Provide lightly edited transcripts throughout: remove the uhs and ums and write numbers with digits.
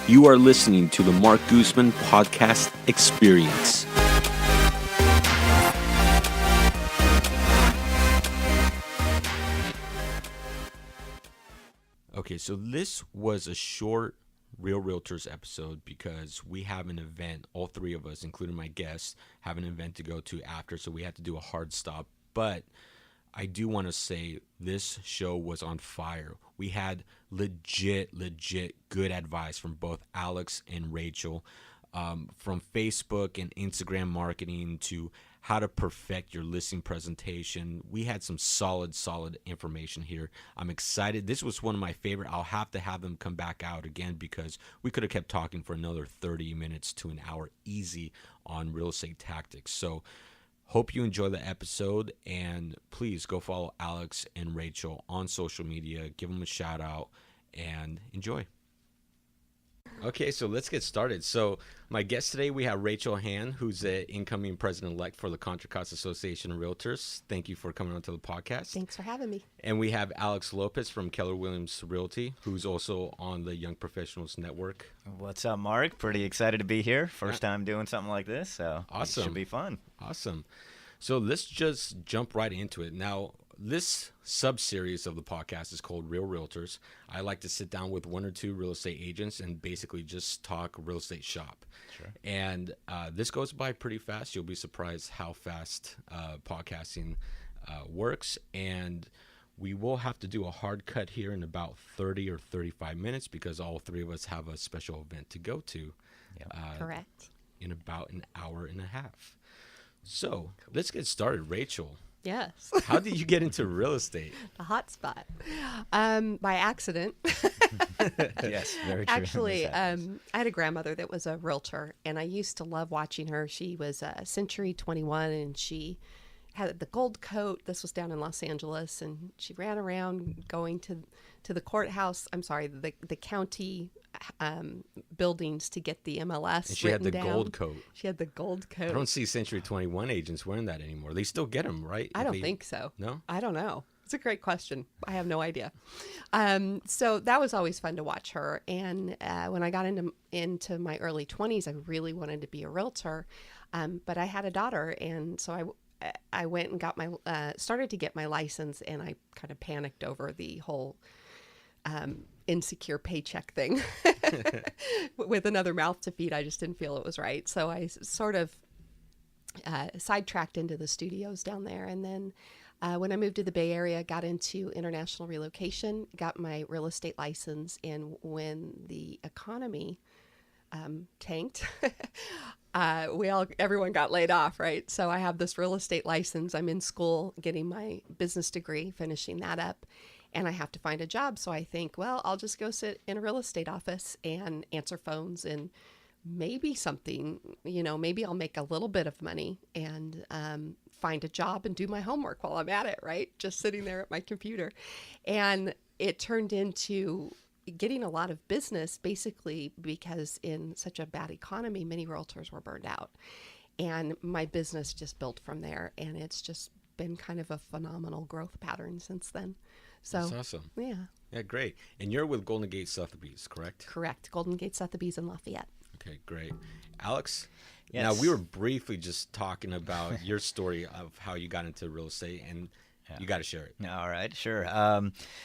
You are listening to the Mark Guzman Podcast Experience. Okay, so this was a short Real Realtors episode because we have an event, all three of us, including my guests, have an event to go to after, so we had to do a hard stop. But I do want to say this show was on fire. We had legit good advice from both Alex and Rachael, from Facebook and Instagram marketing to how to perfect your listing presentation. We had some solid information here. I'm excited. This was one of my favorite. I'll have to have them come back out again because we could have kept talking for another 30 minutes to an hour easy on real estate tactics. So hope you enjoy the episode, and please go follow Alex and Rachael on social media. Give them a shout out and enjoy. Okay, so let's get started. So my guest today, we have Rachael Hand, who's the incoming president-elect for the Contra Costa Association of Realtors. Thank you for coming onto the podcast. Thanks for having me. And we have Alex Lopez from Keller Williams Realty, who's also on the Young Professionals Network. What's up, Mark? Pretty excited to be here. First time doing something like this, so awesome. It should be fun. Awesome. So let's just jump right into it. Now, this sub-series of the podcast is called Real Realtors. I like to sit down with one or two real estate agents and basically just talk real estate shop. Sure. And this goes by pretty fast. You'll be surprised how fast podcasting works. And we will have to do a hard cut here in about 30 or 35 minutes because all three of us have a special event to go to. Yep. Correct. In about an hour and a half. So let's get started. Rachael. Yes. How did you get into real estate? The hot spot. By accident. Yes, very true. Actually, I had a grandmother that was a realtor, and I used to love watching her. She was a Century 21, and she had the gold coat. This was down in Los Angeles, and she ran around going to the courthouse. I'm sorry, the county buildings to get the MLS. And she had the down. gold coat. She had the gold coat. I don't see Century 21 agents wearing that anymore. They still get them, right? I don't think so. No? I don't know. It's a great question. I have no idea. So that was always fun to watch her. And when I got into my early 20s, I really wanted to be a realtor. But I had a daughter, and so I went and got started to get my license, and I kind of panicked over the whole insecure paycheck thing. With another mouth to feed, I just didn't feel it was right. So I sort of sidetracked into the studios down there. And then when I moved to the Bay Area, got into international relocation, got my real estate license. And when the economy tanked, everyone got laid off, right? So I have this real estate license. I'm in school getting my business degree, finishing that up, and I have to find a job. So I think, well, I'll just go sit in a real estate office and answer phones, and maybe something, maybe I'll make a little bit of money and find a job and do my homework while I'm at it, right? Just sitting there at my computer. And it turned into getting a lot of business, basically because in such a bad economy, many realtors were burned out. And my business just built from there. And it's just been kind of a phenomenal growth pattern since then. So that's awesome. Yeah. Yeah, great. And you're with Golden Gate Sotheby's, correct? Correct. Golden Gate Sotheby's in Lafayette. Okay, great. Alex? Yes. Now, we were briefly just talking about your story of how you got into real estate, and you got to share it. All right, sure.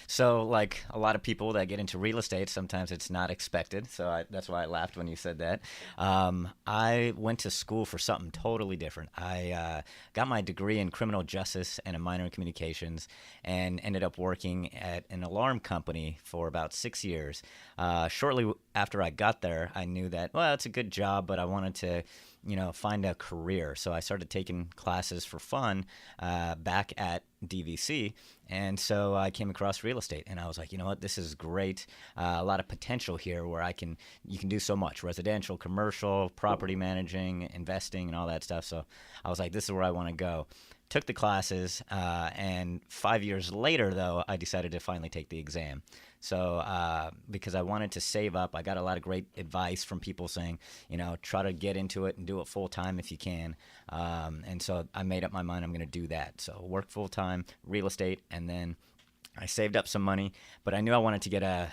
So like a lot of people that get into real estate, sometimes it's not expected. So that's why I laughed when you said that. I went to school for something totally different. I got my degree in criminal justice and a minor in communications, and ended up working at an alarm company for about 6 years. Shortly after I got there, I knew that, well, it's a good job, but I wanted to find a career. So I started taking classes for fun back at DVC. And so I came across real estate, and I was like, you know what, this is great. A lot of potential here where you can do so much: residential, commercial, property managing, investing, and all that stuff. So I was like, this is where I want to go. Took the classes, and 5 years later, though, I decided to finally take the exam. So because I wanted to save up, I got a lot of great advice from people saying, try to get into it and do it full time if you can. And so I made up my mind I'm going to do that. So work full time, real estate, and then I saved up some money, but I knew I wanted to get a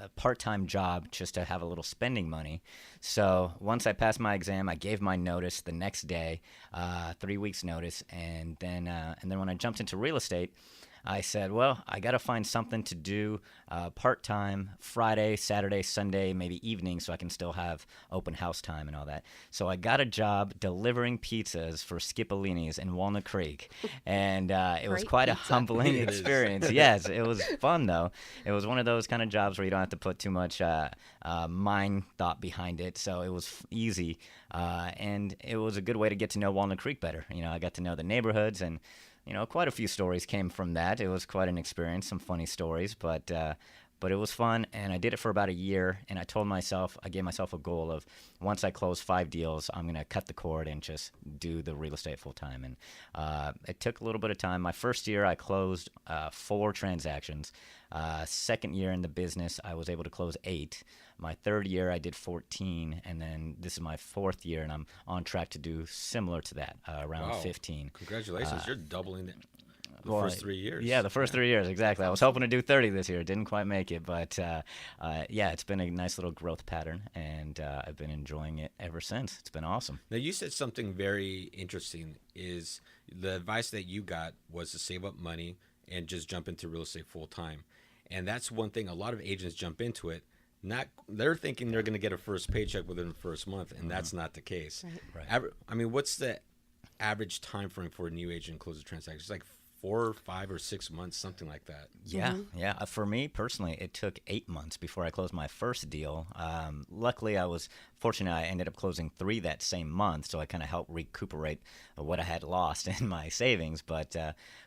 a part-time job just to have a little spending money. So once I passed my exam, I gave my notice the next day, 3 weeks notice, and then when I jumped into real estate, I said, well, I got to find something to do part-time Friday, Saturday, Sunday, maybe evening, so I can still have open house time and all that. So I got a job delivering pizzas for Scipolini's in Walnut Creek, and it was Great quite a pizza. humbling experience. Yes, it was fun, though. It was one of those kind of jobs where you don't have to put too much mind thought behind it, so it was easy, and it was a good way to get to know Walnut Creek better. I got to know the neighborhoods, and quite a few stories came from that. It was quite an experience, some funny stories, but it was fun, and I did it for about a year, and I gave myself a goal of once I close 5 deals, I'm going to cut the cord and just do the real estate full time, and it took a little bit of time. My first year, I closed 4 transactions. Second year in the business, I was able to close 8. My third year, I did 14, and then this is my 4th year, and I'm on track to do similar to that, around Wow. 15. Congratulations. You're doubling the first 3 years. Yeah, the first 3 years, exactly. I was hoping to do 30 this year. Didn't quite make it, but yeah, it's been a nice little growth pattern, and I've been enjoying it ever since. It's been awesome. Now, you said something very interesting, is the advice that you got was to save up money and just jump into real estate full time. And that's one thing, a lot of agents jump into it. They're thinking they're going to get a first paycheck within the first month, and that's not the case. Right. I mean, what's the average time frame for a new agent to close a transaction? It's like 4, 5, or 6 months, something like that. Yeah, yeah. For me personally, it took 8 months before I closed my first deal. Luckily, I was fortunate. I ended up closing 3 that same month, so I kind of helped recuperate what I had lost in my savings. But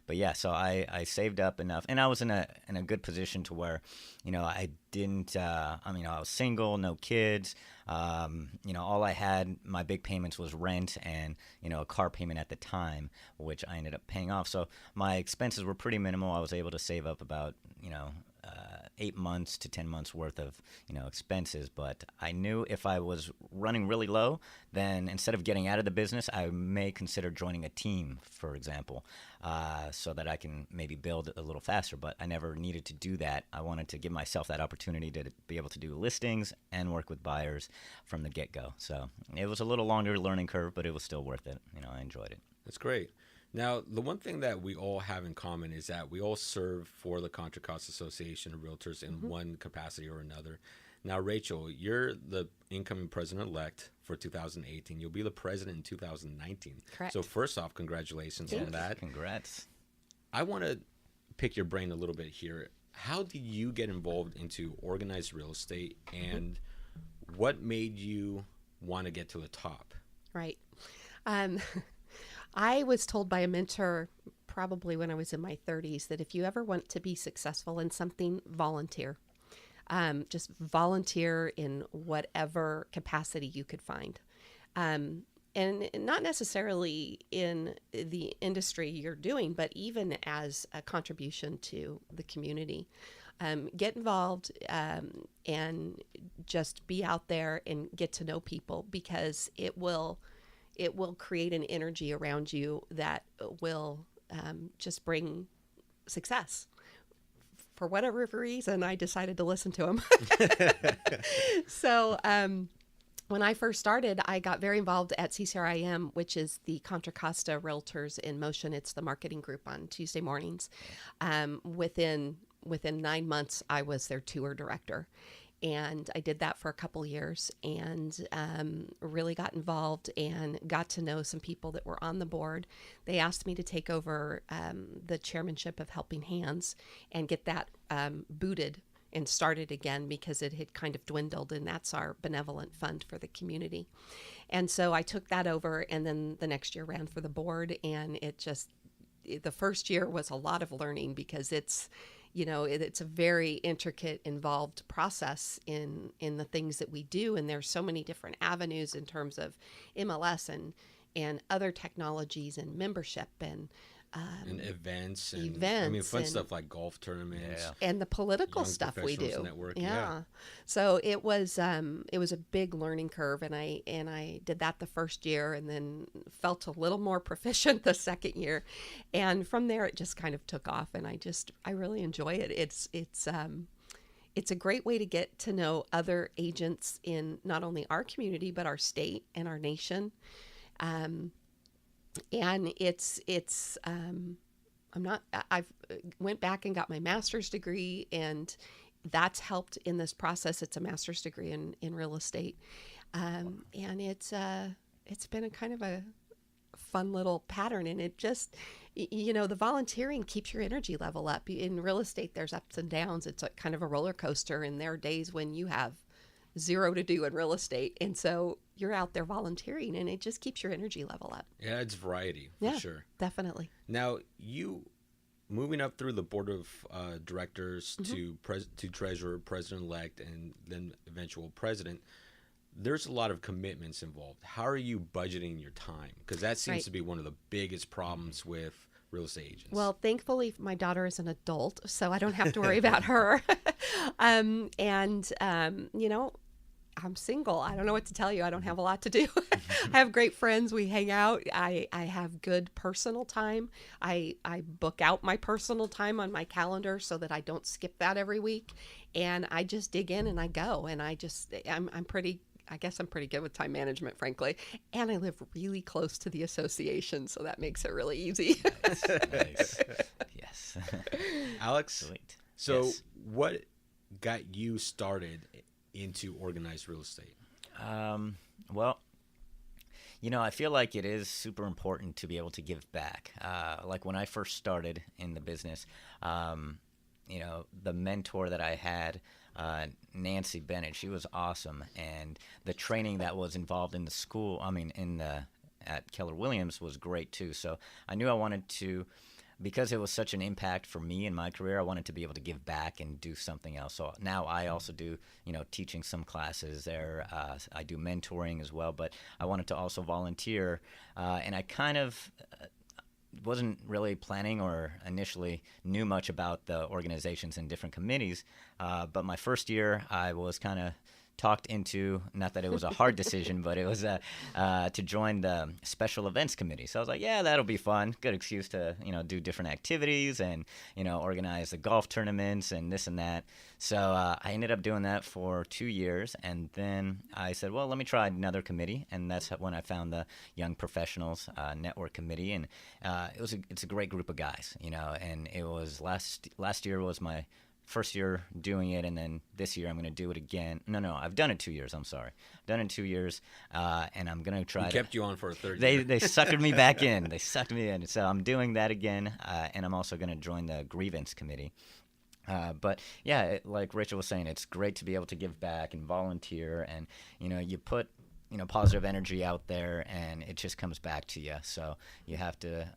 yeah, so I saved up enough, and I was in a good position to where, I didn't. I was single, no kids. All I had, my big payments was rent and, a car payment at the time, which I ended up paying off. So my expenses were pretty minimal. I was able to save up about, 8 months to 10 months worth of, expenses. But I knew if I was running really low, then instead of getting out of the business, I may consider joining a team, for example, so that I can maybe build a little faster. But I never needed to do that. I wanted to give myself that opportunity to be able to do listings and work with buyers from the get-go. So it was a little longer learning curve, but it was still worth it. I enjoyed it. That's great. Now, the one thing that we all have in common is that we all serve for the Contra Costa Association of Realtors in one capacity or another. Now, Rachael, you're the incoming president-elect for 2018. You'll be the president in 2019. Correct. So first off, congratulations on that. Congrats. I want to pick your brain a little bit here. How did you get involved into organized real estate, and what made you want to get to the top? Right. I was told by a mentor probably when I was in my 30s that if you ever want to be successful in something, volunteer. Just volunteer in whatever capacity you could find. And not necessarily in the industry you're doing, but even as a contribution to the community. Get involved and just be out there and get to know people, because it will create an energy around you that will just bring success. For whatever reason, I decided to listen to him. So when I first started, I got very involved at CCRIM, which is the Contra Costa Realtors in Motion. It's the marketing group on Tuesday mornings. Within 9 months, I was their tour director. And I did that for a couple years, and really got involved and got to know some people that were on the board. They asked me to take over the chairmanship of Helping Hands and get that booted and started again, because it had kind of dwindled, and that's our benevolent fund for the community. And so I took that over, and then the next year ran for the board, and the first year was a lot of learning, because it's a very intricate, involved process in the things that we do. And there's so many different avenues in terms of MLS and other technologies and membership and events. I mean, fun stuff like golf tournaments. And the political Young stuff we Professionals do. Network, Yeah. So it was a big learning curve, and I did that the first year, and then felt a little more proficient the second year, and from there it just kind of took off, and I really enjoy it. it's a great way to get to know other agents in not only our community, but our state and our nation. And I've went back and got my master's degree, and that's helped in this process. It's a master's degree in real estate. And it's been a kind of a fun little pattern. And it just, the volunteering keeps your energy level up. In real estate, there's ups and downs. It's kind of a roller coaster. And there are days when you have zero to do in real estate. And so you're out there volunteering, and it just keeps your energy level up. Yeah, it's variety for sure. Definitely. Now, you moving up through the board of directors to treasurer, president-elect, and then eventual president, there's a lot of commitments involved. How are you budgeting your time? Because that seems to be one of the biggest problems with real estate agents. Well, thankfully, my daughter is an adult, so I don't have to worry about her. I'm single. I don't know what to tell you. I don't have a lot to do. I have great friends. We hang out. I have good personal time. I book out my personal time on my calendar so that I don't skip that every week. And I just dig in and I go. And I'm pretty good with time management, frankly. And I live really close to the association, so that makes it really easy. Nice. Yes. Alex, Sweet. so what got you started into organized real estate? Well, I feel like it is super important to be able to give back. Like when I first started in the business, the mentor that I had, Nancy Bennett, she was awesome. And the training that was involved in the school, at Keller Williams was great too. So I knew I wanted to, because it was such an impact for me in my career, I wanted to be able to give back and do something else. So now I also do, teaching some classes there. I do mentoring as well, but I wanted to also volunteer. And I kind of wasn't really planning or initially knew much about the organizations and different committees. But my first year, I was kind of talked into, not that it was a hard decision, but it was to join the special events committee. So I was like, yeah, that'll be fun. Good excuse to, do different activities and, organize the golf tournaments and this and that. So I ended up doing that for 2 years. And then I said, well, let me try another committee. And that's when I found the Young Professionals Network Committee. And it's a great group of guys, and it was last year was my first year doing it, and then this year I'm going to do it again. No, I've done it 2 years. I'm sorry. I've done it 2 years, and I'm going to try. Kept you on for a third year. They suckered me back in. They sucked me in. So I'm doing that again, and I'm also going to join the grievance committee. But yeah, like Rachel was saying, it's great to be able to give back and volunteer, and you put positive energy out there, and it just comes back to you. So you have to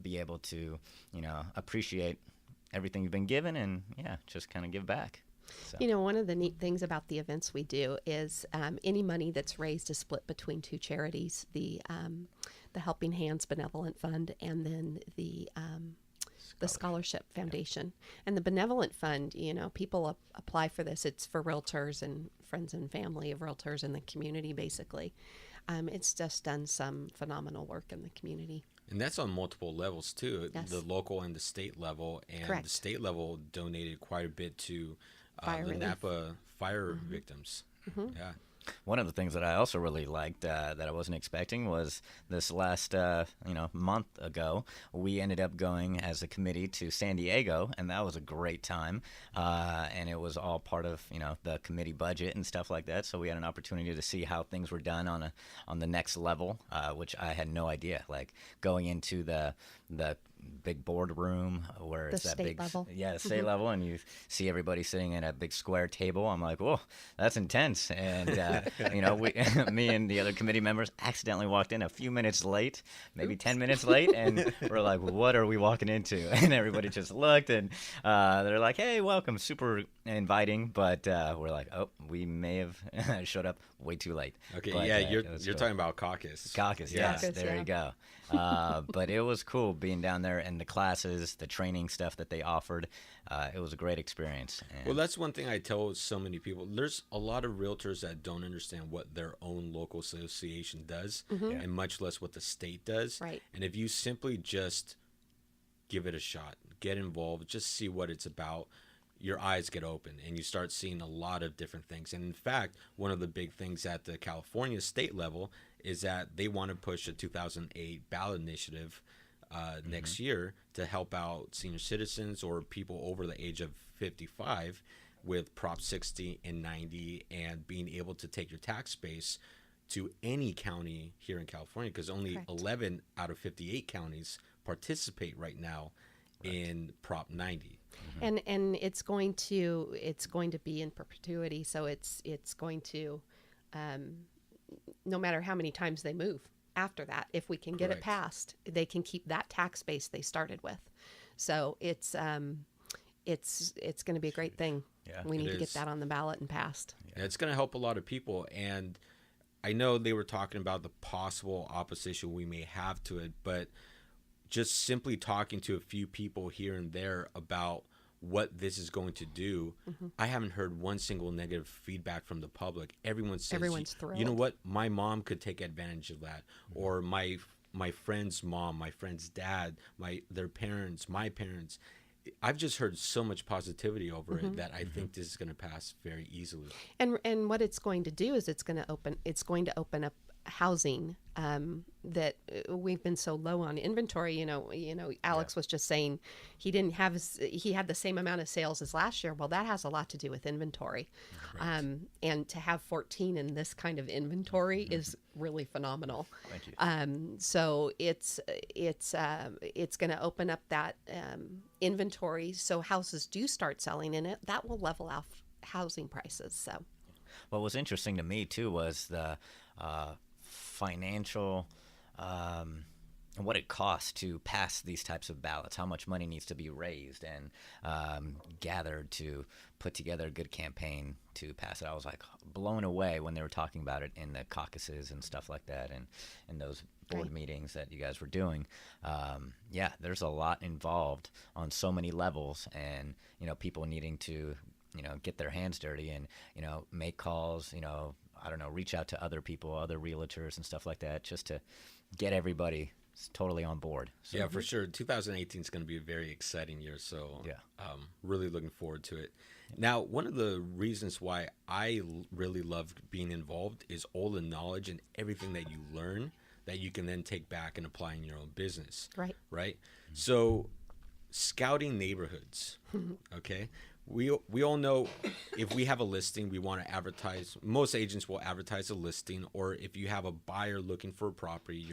be able to appreciate everything you've been given, and just kind of give back. So. One of the neat things about the events we do is any money that's raised is split between two charities: the Helping Hands Benevolent Fund, and then the Scholarship Foundation. And the Benevolent Fund, people apply for this. It's for realtors and friends and family of realtors in the community, basically. It's just done some phenomenal work in the community. And that's on multiple levels too, yes. The local and the state level. And Correct. The state level donated quite a bit to Fire the relief. Napa fire victims. Mm-hmm. Yeah. One of the things that I also really liked that I wasn't expecting was this last month ago, we ended up going as a committee to San Diego, and that was a great time. And it was all part of the committee budget and stuff like that. So we had an opportunity to see how things were done on the next level, which I had no idea. Like going into the big boardroom where the it's that state big level. the state level, and you see everybody sitting at a big square table. I'm like, whoa, that's intense. And me and the other committee members accidentally walked in a few minutes late, maybe 10 minutes late, and we're like, what are we walking into? And everybody just looked, and they're like, hey, welcome, super inviting, but we're like, oh, we may have showed up way too late. Okay, but, you're cool. talking about caucus. Caucus, Yeah. yes, Caucus, there yeah. you go. But it was cool being down there, and the classes, the training stuff that they offered. It was a great experience. And Well, that's one thing I tell so many people. There's a lot of realtors that don't understand what their own local association does, and much less what the state does. Right. And if you simply just give it a shot, get involved, just see what it's about, your eyes get open and you start seeing a lot of different things. And in fact, one of the big things at the California state level is that they want to push a 2008 ballot initiative next year to help out senior citizens or people over the age of 55 with Prop 60 and 90 and being able to take your tax base to any county here in California, because only Correct. 11 out of 58 counties participate right now in Prop 90. And it's going to be in perpetuity. So it's going to, no matter how many times they move after that, if we can get it Correct. passed, they can keep that tax base they started with. So it's going to be a great thing. Yeah, we need it to get is. that on the ballot and passed. And it's going to help a lot of people. And I know they were talking about the possible opposition we may have to it, but just simply talking to a few people here and there about what this is going to do, I haven't heard one single negative feedback from the public. Everyone says, Everyone's you know thrilled. what, my mom could take advantage of that, or my friend's mom, my friend's dad, their parents, my parents. I've just heard so much positivity over it that I think this is going to pass very easily. And what it's going to do is it's going to open up housing that we've been so low on inventory. Alex was just saying he had the same amount of sales as last year. Well, that has a lot to do with inventory. And to have 14 in this kind of inventory is really phenomenal. Thank you. So it's going to open up that inventory, so houses do start selling in it. That will level out housing prices. So What was interesting to me too was the financial what it costs to pass these types of ballots, how much money needs to be raised and gathered to put together a good campaign to pass it. I was like blown away when they were talking about it in the caucuses and stuff like that, and in those board Right. meetings that you guys were doing. Yeah, there's a lot involved on so many levels, and people needing to get their hands dirty and make calls, I don't know, reach out to other people, other realtors and stuff like that, just to get everybody totally on board. So, Yeah, for sure. 2018 is going to be a very exciting year, so Yeah. really looking forward to it. Now, one of the reasons why I really love being involved is all the knowledge and everything that you learn that you can then take back and apply in your own business. right. So, scouting neighborhoods, okay? We all know if we have a listing, we want to advertise. Most agents will advertise a listing, or if you have a buyer looking for a property,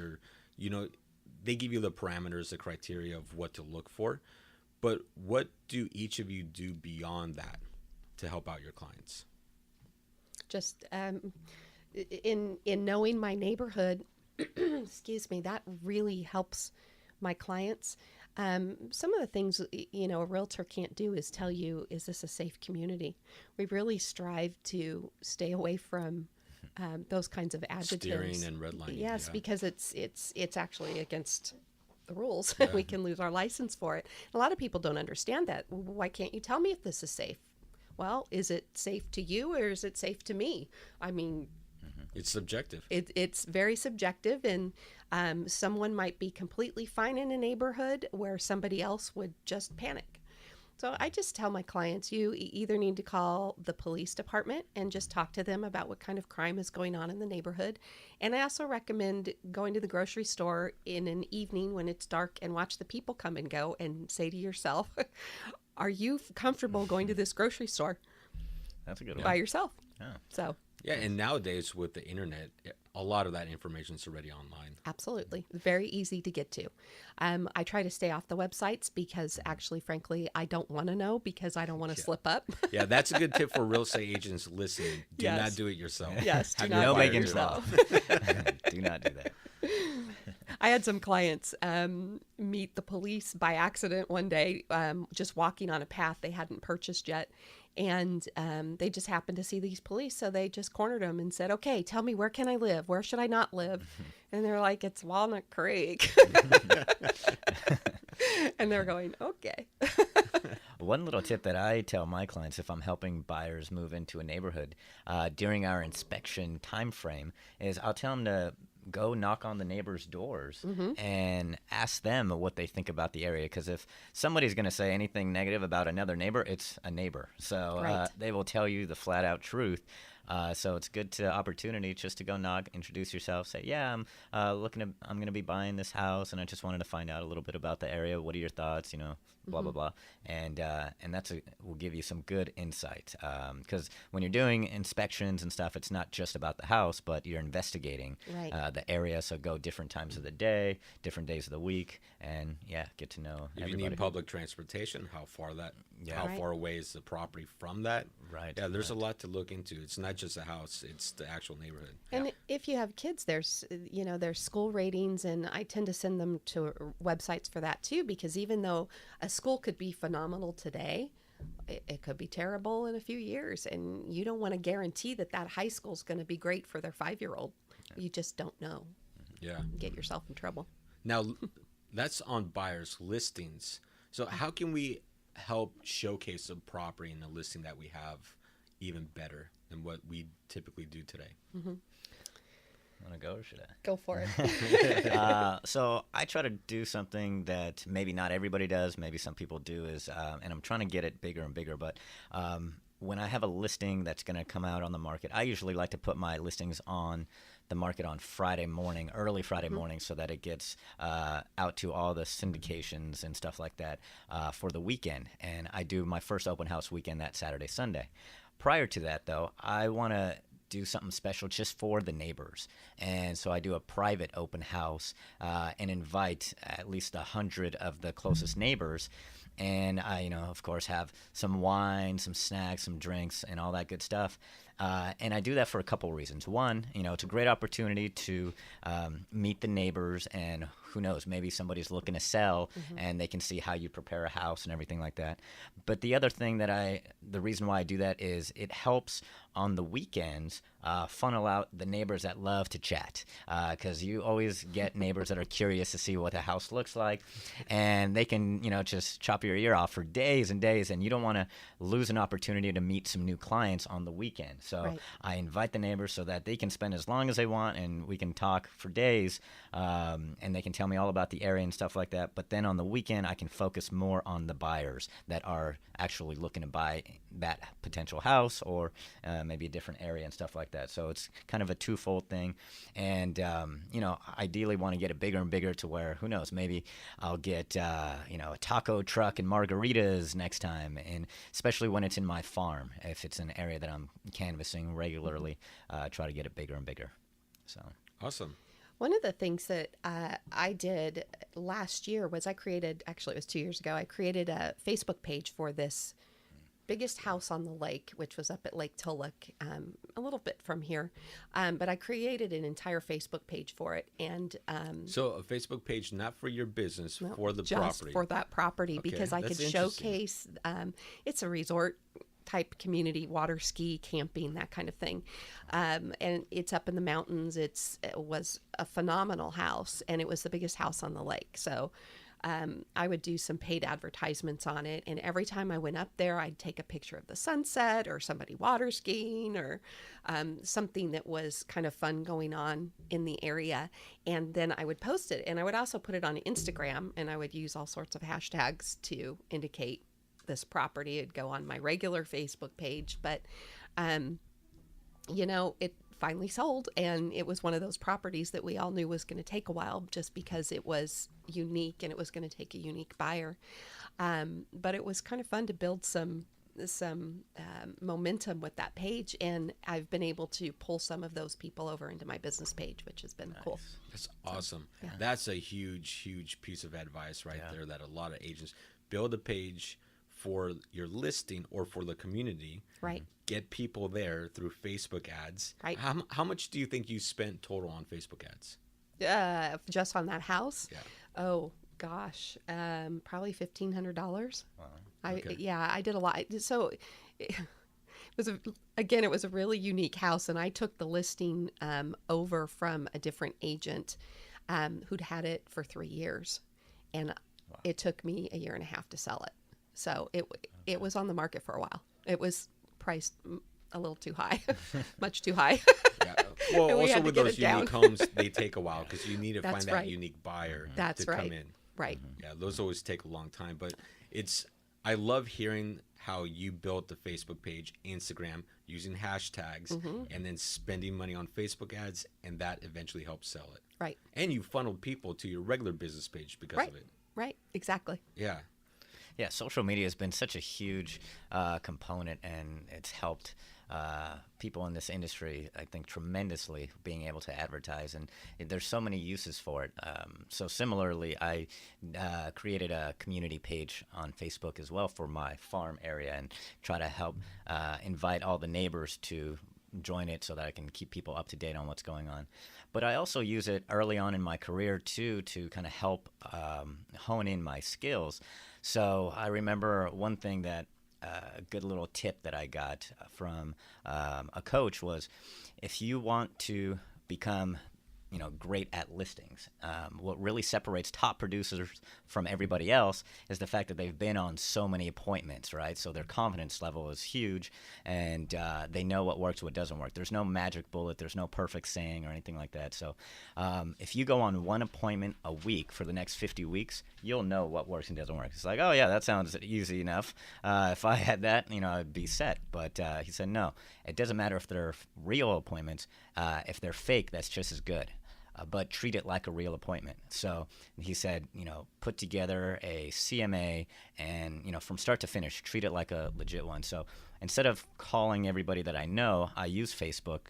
they give you the parameters, the criteria of what to look for. But what do each of you do beyond that to help out your clients? Just in knowing my neighborhood, excuse me, that really helps my clients. Some of the things a realtor can't do is tell you, is this a safe community? We really strive to stay away from those kinds of adjectives. Steering and redlining. Yes, yeah. because it's actually against the rules. Yeah. We can lose our license for it. A lot of people don't understand that. Why can't you tell me if this is safe? Well, is it safe to you or is it safe to me? I mean, It's subjective. it's very subjective, and someone might be completely fine in a neighborhood where somebody else would just panic. So I just tell my clients, you either need to call the police department and just talk to them about what kind of crime is going on in the neighborhood. And I also recommend going to the grocery store in an evening when it's dark and watch the people come and go, and say to yourself, are you comfortable going to this grocery store that's a good one. by yourself? Yeah. So Yeah, and nowadays with the internet, a lot of that information is already online. absolutely. Very easy to get to. I try to stay off the websites because actually, frankly, I don't want to know, because I don't want to slip up. Yeah, that's a good tip for real estate agents listening. Do Yes. not do it yourself. Yes, do Have not your No buy buyer making do it. yourself. Do not do that. I had some clients meet the police by accident one day, just walking on a path they hadn't purchased yet. And they just happened to see these police. So they just cornered them and said, okay, tell me, where can I live? Where should I not live? And they're like, it's Walnut Creek. And they're going, okay. One little tip that I tell my clients if I'm helping buyers move into a neighborhood during our inspection time frame is I'll tell them to go knock on the neighbors' doors and ask them what they think about the area. Because if somebody's going to say anything negative about another neighbor, it's a neighbor. So Right. they will tell you the flat out truth. So it's good opportunity just to go knock, introduce yourself, say, yeah, I'm I'm going to be buying this house, and I just wanted to find out a little bit about the area. What are your thoughts? Blah blah blah, and will give you some good insight. Because when you're doing inspections and stuff, it's not just about the house, but you're investigating Right. the area. So go different times of the day, different days of the week, and get to know If you everybody. need public transportation, how Right. far away is the property from that? Right. Yeah, there's right. a lot to look into. It's not just a house; it's the actual neighborhood. And if you have kids, there's school ratings, and I tend to send them to websites for that too, because even though a school could be phenomenal today, it could be terrible in a few years, and you don't want to guarantee that high school is going to be great for their 5-year-old. You just don't know. Yeah. Get yourself in trouble. Now, that's on buyers' listings. So how can we help showcase a property in the listing that we have even better than what we typically do today? Want to go or should I? Go for it. So I try to do something that maybe not everybody does. Maybe some people do is, and I'm trying to get it bigger and bigger. But when I have a listing that's going to come out on the market, I usually like to put my listings on the market on Friday morning, early Friday morning, so that it gets out to all the syndications and stuff like that for the weekend. And I do my first open house weekend that Saturday, Sunday. Prior to that, though, I want to do something special just for the neighbors, and so I do a private open house and invite at least 100 of the closest neighbors, and I, of course, have some wine, some snacks, some drinks, and all that good stuff. And I do that for a couple reasons. One, it's a great opportunity to meet the neighbors, and who knows, maybe somebody's looking to sell and they can see how you prepare a house and everything like that. But the other thing the reason why I do that is it helps on the weekends funnel out the neighbors that love to chat, because you always get neighbors that are curious to see what the house looks like, and they can just chop your ear off for days and days, and you don't want to lose an opportunity to meet some new clients on the weekend. So Right. I invite the neighbors so that they can spend as long as they want, and we can talk for days, and they can tell me all about the area and stuff like that. But then on the weekend, I can focus more on the buyers that are actually looking to buy that potential house, or maybe a different area and stuff like that. So it's kind of a twofold thing. And, ideally want to get it bigger and bigger to where, who knows, maybe I'll get, a taco truck and margaritas next time. And especially when it's in my farm, if it's an area that I'm canvassing regularly, try to get it bigger and bigger. So Awesome. One of the things that I did last year was actually it was 2 years ago, I created a Facebook page for this biggest house on the lake, which was up at Lake Tulloch, a little bit from here. But I created an entire Facebook page for it. And So a Facebook page, not for your business, no, for the just property. for that property, Okay, because I that's could interesting. showcase, it's a resort type community, water ski, camping, that kind of thing. And it's up in the mountains. It was a phenomenal house, and it was the biggest house on the lake. So I would do some paid advertisements on it. And every time I went up there, I'd take a picture of the sunset or somebody water skiing or something that was kind of fun going on in the area. And then I would post it. And I would also put it on Instagram, and I would use all sorts of hashtags to indicate this property. It'd go on my regular Facebook page. But, it finally sold, and it was one of those properties that we all knew was going to take a while, just because it was unique and it was going to take a unique buyer. But it was kind of fun to build some momentum with that page, and I've been able to pull some of those people over into my business page, which has been cool. That's awesome. Yeah. That's a huge piece of advice right there that a lot of agents build a page for your listing or for the community. Right. Get people there through Facebook ads. Right. How much do you think you spent total on Facebook ads? Just on that house? Yeah. Oh gosh, probably $1,500. Wow. Okay. I did a lot. So it was it was a really unique house, and I took the listing over from a different agent who'd had it for 3 years, and it took me a year and a half to sell it. So it was on the market for a while. It was priced a little too high, much too high. Yeah. Well, And we also had to with get those it down. unique homes, they take a while because you need to That's find that right. unique buyer That's to right. come in. Right. Yeah, those always take a long time, but I love hearing how you built the Facebook page, Instagram, using hashtags, and then spending money on Facebook ads, and that eventually helps sell it. Right. And you funneled people to your regular business page because Right. of it. Right. Exactly. Yeah. Yeah, social media has been such a huge component, and it's helped people in this industry, I think, tremendously, being able to advertise. And there's so many uses for it. So similarly, I created a community page on Facebook as well for my farm area, and try to help invite all the neighbors to join it so that I can keep people up to date on what's going on. But I also use it early on in my career, too, to kind of help hone in my skills. So I remember one thing that a good little tip that I got from a coach was, if you want to become great at listings, what really separates top producers from everybody else is the fact that they've been on so many appointments, right? So their confidence level is huge, and they know what works, what doesn't work. There's no magic bullet. There's no perfect saying or anything like that. So if you go on one appointment a week for the next 50 weeks, you'll know what works and doesn't work. It's like, oh, yeah, that sounds easy enough. If I had that, I'd be set. But he said, no, it doesn't matter if they're real appointments. If they're fake, that's just as good. But treat it like a real appointment. So he said, put together a CMA and, from start to finish, treat it like a legit one. So instead of calling everybody that I know, I use Facebook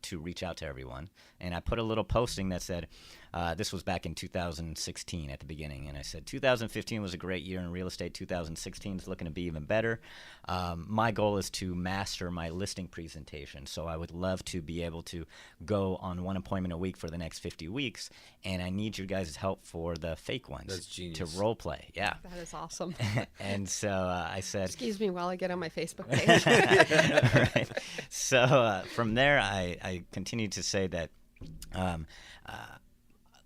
to reach out to everyone. And I put a little posting that said, this was back in 2016 at the beginning. And I said, 2015 was a great year in real estate. 2016 is looking to be even better. My goal is to master my listing presentation. So I would love to be able to go on one appointment a week for the next 50 weeks. And I need your guys' help for the fake ones. That's genius. To role play. Yeah. That is awesome. And so I said, Excuse me while I get on my Facebook page. right. So from there, I continued to say that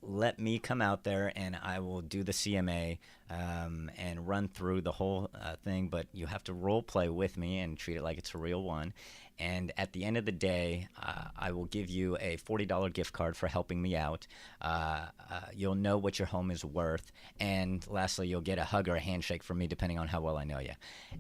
let me come out there and I will do the CMA and run through the whole thing, but you have to role play with me and treat it like it's a real one. And at the end of the day, I will give you a $40 gift card for helping me out. You'll know what your home is worth. And lastly, you'll get a hug or a handshake from me, depending on how well I know you.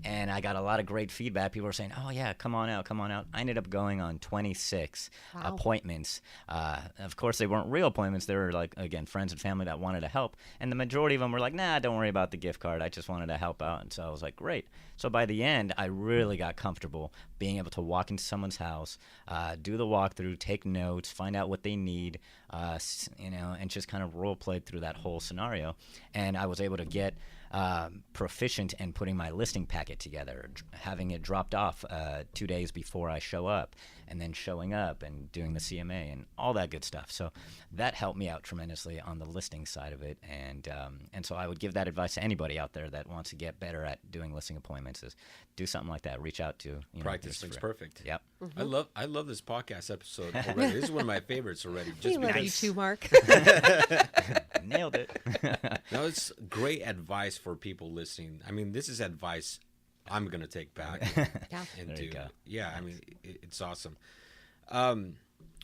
And I got a lot of great feedback. People were saying, oh, yeah, come on out, come on out. I ended up going on 26 appointments. Of course, they weren't real appointments. They were, like, again, friends and family that wanted to help. And the majority of them were like, nah, don't worry about the gift card. I just wanted to help out. And so I was like, great. So by the end, I really got comfortable being able to walk into someone's house, do the walkthrough, take notes, find out what they need, and just kind of role played through that whole scenario. And I was able to get proficient in putting my listing packet together, having it dropped off 2 days before I show up, and then showing up and doing the CMA and all that good stuff. So that helped me out tremendously on the listing side of it. And so I would give that advice to anybody out there that wants to get better at doing listing appointments, is do something like that. Reach out to Practice makes perfect. Yep. Mm-hmm. I love this podcast episode already. This is one of my favorites already. We love you too, Mark. Nailed it. No, it's great advice for people listening. I mean, this is advice I'm going to take back Yeah. and There do. you go. Yeah, I mean, it's awesome.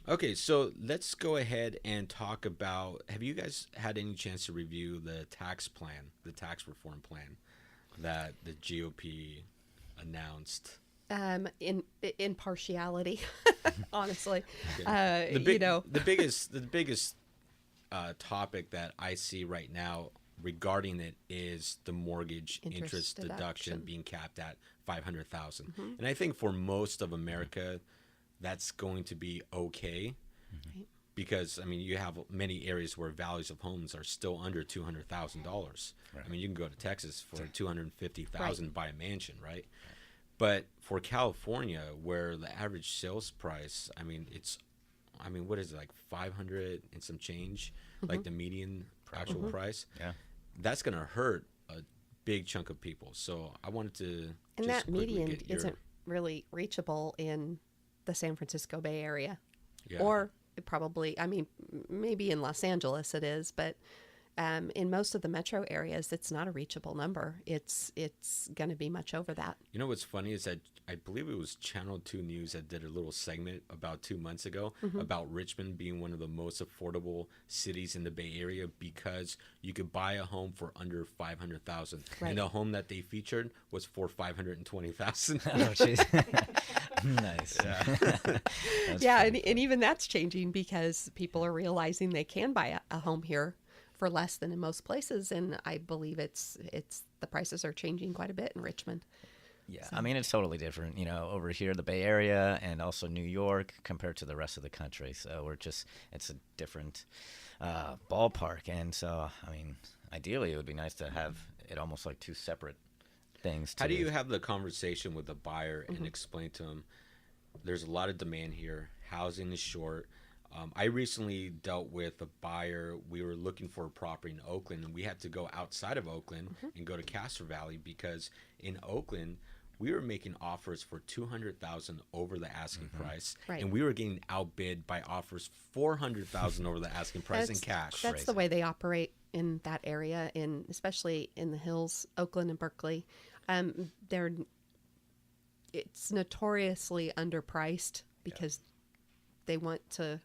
Okay, so let's go ahead and talk about, have you guys had any chance to review the tax plan, the tax reform plan that the GOP announced? In partiality, honestly, Okay. the the biggest topic that I see right now regarding it is the mortgage interest deduction being capped at $500,000. Mm-hmm. And I think for most of America, that's going to be okay. Right. Because, I mean, you have many areas where values of homes are still under $200,000. Right. I mean, you can go to Texas for $250,000 Right. buy a mansion, right? But for California, where the average sales price, what is it, like 500 and some change, like the median actual price? Yeah. that's going to hurt a big chunk of people. So I wanted to And just that quickly median get your- isn't really reachable in the San Francisco Bay Area. Yeah. Or it probably, maybe in Los Angeles it is, but in most of the metro areas, it's not a reachable number. It's going to be much over that. You know what's funny is that I believe it was Channel 2 News that did a little segment about 2 months ago about Richmond being one of the most affordable cities in the Bay Area because you could buy a home for under $500,000, Right. and the home that they featured was for $520,000. Oh, jeez. Nice. That's Yeah, pretty and even that's changing because people are realizing they can buy a home here for less than in most places, and I believe it's the prices are changing quite a bit in Richmond. Yeah, I mean, it's totally different, over here, the Bay Area and also New York compared to the rest of the country. So it's a different ballpark. And so, I mean, ideally, it would be nice to have it almost like two separate things. How do you have the conversation with the buyer and explain to them there's a lot of demand here, housing is short? I recently dealt with a buyer. We were looking for a property in Oakland, and we had to go outside of Oakland and go to Castro Valley because in Oakland, we were making offers for $200,000 over the asking price, Right. and we were getting outbid by offers $400,000 over the asking price in cash. That's the way they operate in that area, especially in the hills, Oakland and Berkeley. It's notoriously underpriced because they want to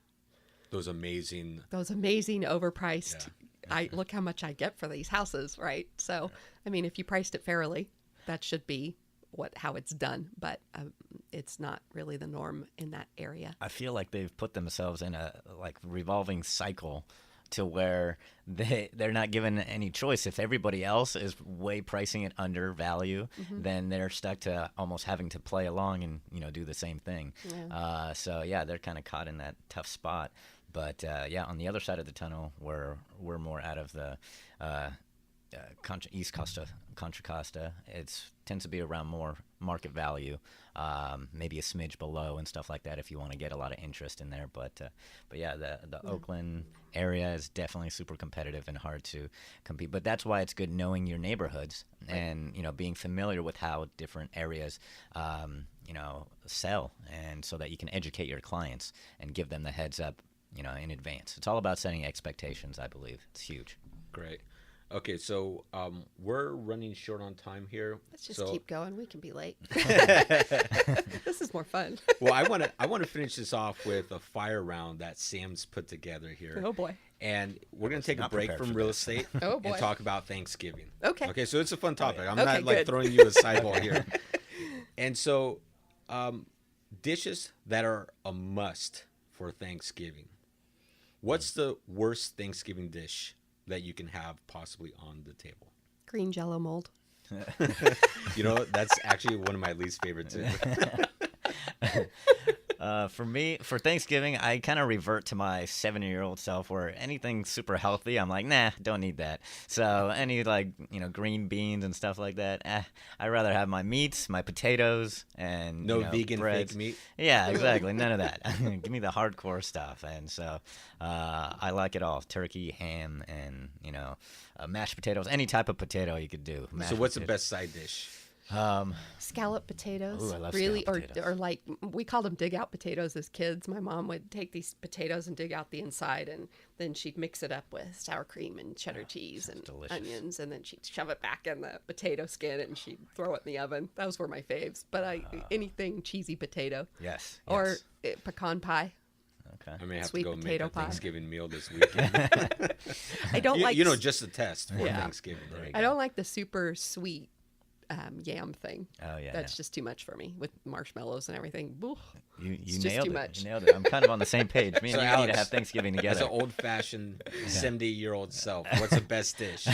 Those amazing. overpriced. I look how much I get for these houses, right? So, I mean, if you priced it fairly, that should be how it's done, but it's not really the norm in that area. I feel like they've put themselves in a revolving cycle to where they're not given any choice. If everybody else is way pricing it under value, then they're stuck to almost having to play along and do the same thing. Yeah. So yeah, they're kind of caught in that tough spot. But yeah, on the other side of the tunnel, we're more out of the East Costa, Contra Costa. It tends to be around more market value, maybe a smidge below and stuff like that if you want to get a lot of interest in there. But yeah, the Oakland area is definitely super competitive and hard to compete. But that's why it's good knowing your neighborhoods and being familiar with how different areas sell, and so that you can educate your clients and give them the heads up in advance. It's all about setting expectations, I believe. It's huge. Great. Okay, so we're running short on time here. Let's just keep going. We can be late. This is more fun. Well, I want to finish this off with a fire round that Sam's put together here. Oh boy. And we're going to take a not break prepared from for real this. estate Oh, boy. and talk about Thanksgiving. Okay. Okay, so it's a fun topic. I'm Okay, not like good. throwing you a sideball here. And so dishes that are a must for Thanksgiving. What's the worst Thanksgiving dish that you can have possibly on the table? Green Jello mold. That's actually one of my least favorite too. For me, for Thanksgiving, I kind of revert to my 7-year-old self where anything super healthy, I'm like, nah, don't need that. So any green beans and stuff like that, I'd rather have my meats, my potatoes, and No vegan breads. fake meat? Yeah, exactly. None of that. Give me the hardcore stuff. And so I like it all. Turkey, ham, and, mashed potatoes. Any type of potato you could do. So what's the best side dish? Scallop potatoes. Ooh, I love really, scallop potatoes. or like we called them dig out potatoes as kids. My mom would take these potatoes and dig out the inside, and then she'd mix it up with sour cream and cheddar cheese and delicious. onions, and then she'd shove it back in the potato skin and she'd throw it in the oven. Those were my faves. But anything cheesy potato Yes. or pecan pie. Okay. I may have Sweet to go make potato a pie. Thanksgiving meal this weekend. I don't like just a test for Yeah. Thanksgiving. Right? I don't like the super sweet yam thing. Oh, yeah. That's just too much for me with marshmallows and everything. Ooh. You It's just nailed too it. much. You nailed it. I'm kind of on the same page. Me and So you need Alex, to have Thanksgiving As together. an old-fashioned 70-year-old self, what's the best dish?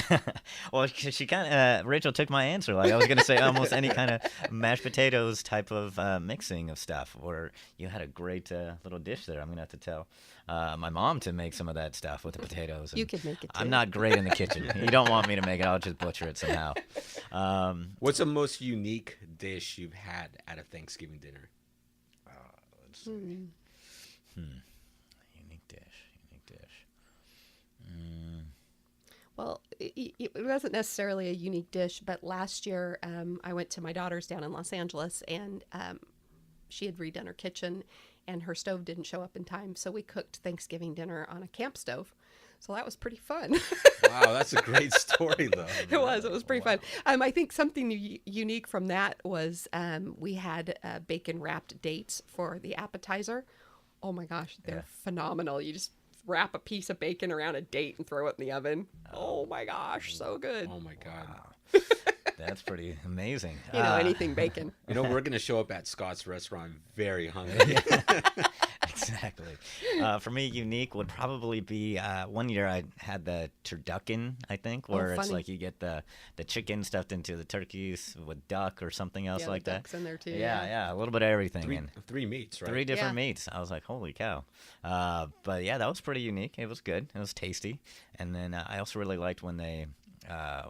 Well, she kind of Rachel took my answer. Like I was gonna say, almost any kind of mashed potatoes type of mixing of stuff. Or you had a great little dish there. I'm gonna have to tell my mom to make some of that stuff with the potatoes. You and could make it too. I'm not great in the kitchen. You don't want me to make it. I'll just butcher it somehow. What's the most unique dish you've had at a Thanksgiving dinner? Let's see. Unique dish. Well, it wasn't necessarily a unique dish, but last year I went to my daughter's down in Los Angeles, and she had redone her kitchen, and her stove didn't show up in time, so we cooked Thanksgiving dinner on a camp stove. So that was pretty fun. Wow, that's a great story, though. It was pretty fun. I think something unique from that was we had bacon wrapped dates for the appetizer. Oh my gosh, they're phenomenal. You just wrap a piece of bacon around a date and throw it in the oven. Oh my gosh, so good. Oh my God. Wow. That's pretty amazing. Anything bacon. We're going to show up at Scott's restaurant very hungry. Exactly. For me, unique would probably be one year I had the turducken, I think, where it's funny. like you get the chicken stuffed into the turkeys with duck or something else Yeah, like the that. duck's in there too. Yeah, a little bit of everything. Three meats, right? 3 different Yeah. meats. I was like, holy cow. But yeah, that was pretty unique. It was good. It was tasty. And then I also really liked when they,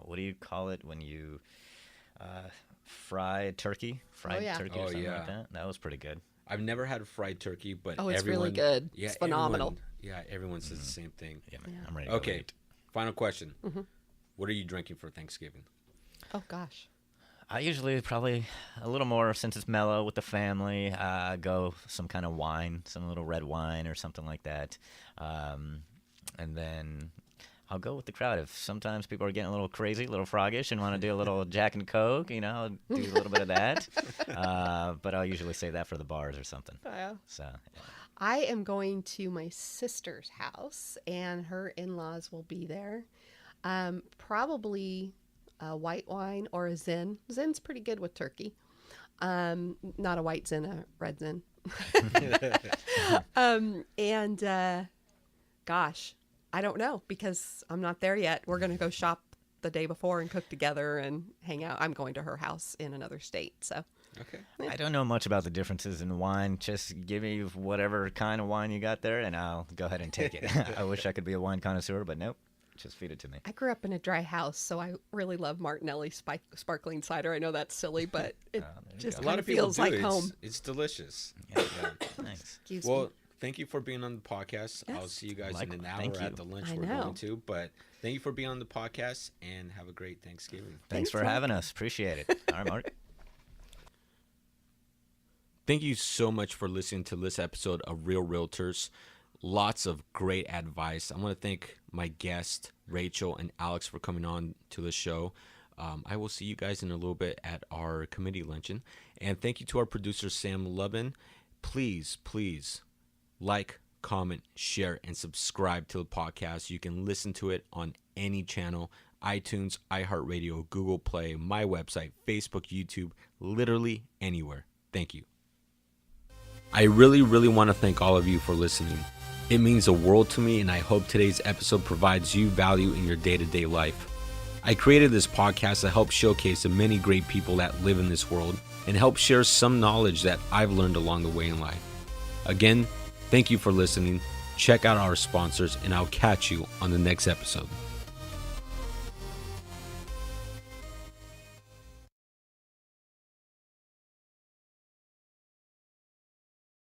what do you call it when you fry turkey? Fried yeah. turkey or Oh, something yeah. like that. That was pretty good. I've never had fried turkey, but Oh, it's everyone, really good. Yeah, It's phenomenal. everyone says the same thing. Yeah, man, Yeah. I'm ready to Okay, eat. final question. What are you drinking for Thanksgiving? Oh gosh. I usually probably a little more since it's mellow with the family. Go some kind of wine, some little red wine or something like that, and then I'll go with the crowd. If sometimes people are getting a little crazy, a little froggish, and want to do a little Jack and Coke, I'll do a little bit of that. But I'll usually save that for the bars or something. Yeah. So yeah. I am going to my sister's house, and her in-laws will be there. Probably a white wine or a Zin. Zin's pretty good with turkey. Not a white Zin, a red Zin. Gosh, I don't know because I'm not there yet. We're going to go shop the day before and cook together and hang out. I'm going to her house in another state, so. Okay. I don't know much about the differences in wine. Just give me whatever kind of wine you got there, and I'll go ahead and take it. I wish I could be a wine connoisseur, but nope. Just feed it to me. I grew up in a dry house, so I really love Martinelli sparkling cider. I know that's silly, but it just A kind lot of of people feels do. like home. It's delicious. Yeah. Thanks. Excuse me. Well, thank you for being on the podcast. I'll Yes. see you guys Like- in an hour thank you. at the lunch I we're know. going to. But thank you for being on the podcast, and have a great Thanksgiving. Thanks for Mark. having us. Appreciate it. All right, Mark. Thank you so much for listening to this episode of Real Realtors. Lots of great advice. I want to thank my guests, Rachael and Alex, for coming on to the show. I will see you guys in a little bit at our committee luncheon. And thank you to our producer, Sam Lubin. Please like, comment, share, and subscribe to the podcast. You can listen to it on any channel: iTunes, iHeartRadio, Google Play, my website, Facebook, YouTube, literally anywhere. Thank you. I really want to thank all of you for listening. It means the world to me, and I hope today's episode provides you value in your day-to-day life. I created this podcast to help showcase the many great people that live in this world and help share some knowledge that I've learned along the way in life. Again, thank you for listening. Check out our sponsors, and I'll catch you on the next episode.